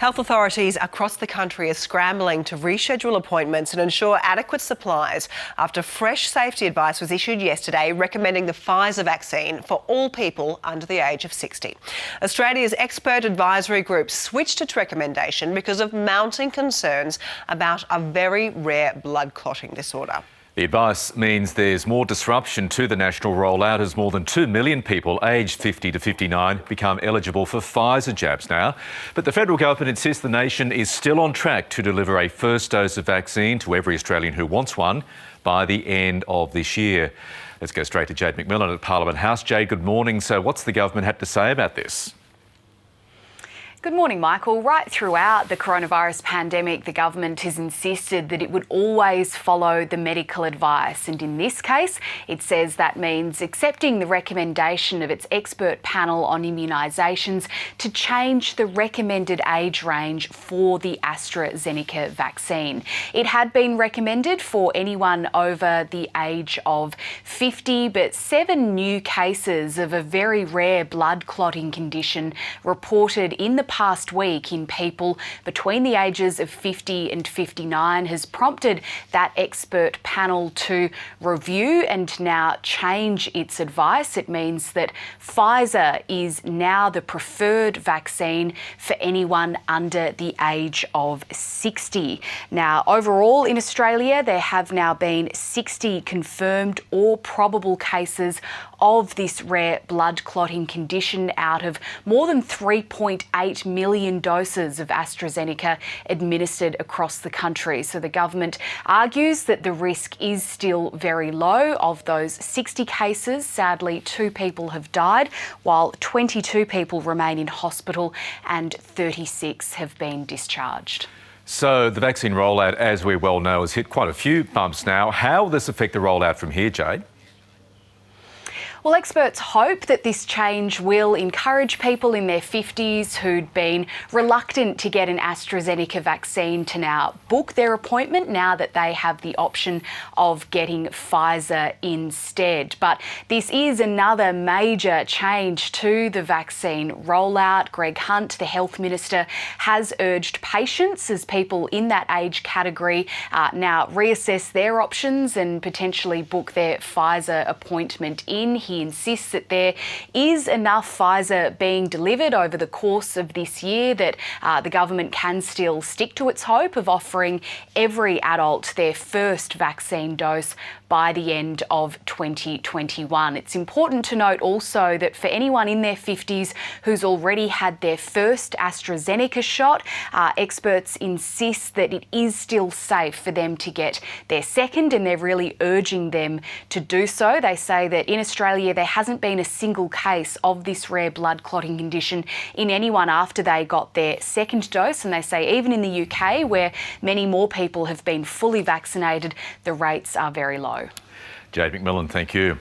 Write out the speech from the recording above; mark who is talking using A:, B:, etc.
A: Health authorities across the country are scrambling to reschedule appointments and ensure adequate supplies after fresh safety advice was issued yesterday recommending the Pfizer vaccine for all people under the age of 60. Australia's expert advisory group switched its recommendation because of mounting concerns about a very rare blood clotting disorder.
B: The advice means there's more disruption to the national rollout as more than 2 million people aged 50 to 59 become eligible for Pfizer jabs now. But the federal government insists the nation is still on track to deliver a first dose of vaccine to every Australian who wants one by the end of this year. Let's go straight to Jade McMillan at Parliament House. Jade, good morning. So what's the government had to say about this?
C: Good morning, Michael. Right throughout the coronavirus pandemic, the government has insisted that it would always follow the medical advice. And in this case, it says that means accepting the recommendation of its expert panel on immunisations to change the recommended age range for the AstraZeneca vaccine. It had been recommended for anyone over the age of 50, but 7 new cases of a very rare blood clotting condition reported in the past week in people between the ages of 50 and 59 has prompted that expert panel to review and now change its advice. It means that Pfizer is now the preferred vaccine for anyone under the age of 60. Now, overall in Australia, there have now been 60 confirmed or probable cases of this rare blood clotting condition out of more than 3.8 million doses of AstraZeneca administered across the country. So the government argues that the risk is still very low. Of those 60 cases, sadly, 2 people have died, while 22 people remain in hospital and 36 have been discharged.
B: So the vaccine rollout, as we well know, has hit quite a few bumps now. How will this affect the rollout from here, Jade?
C: Well, experts hope that this change will encourage people in their 50s who'd been reluctant to get an AstraZeneca vaccine to now book their appointment now that they have the option of getting Pfizer instead. But this is another major change to the vaccine rollout. Greg Hunt, the Health Minister, has urged patients as people in that age category now reassess their options and potentially book their Pfizer appointment in. He insists that there is enough Pfizer being delivered over the course of this year that the government can still stick to its hope of offering every adult their first vaccine dose by the end of 2021. It's important to note also that for anyone in their 50s who's already had their first AstraZeneca shot, experts insist that it is still safe for them to get their second, and they're really urging them to do so. They say that in Australia there hasn't been a single case of this rare blood clotting condition in anyone after they got their second dose, and they say even in the UK, where many more people have been fully vaccinated, the rates are very low.
B: Jade McMillan, thank you.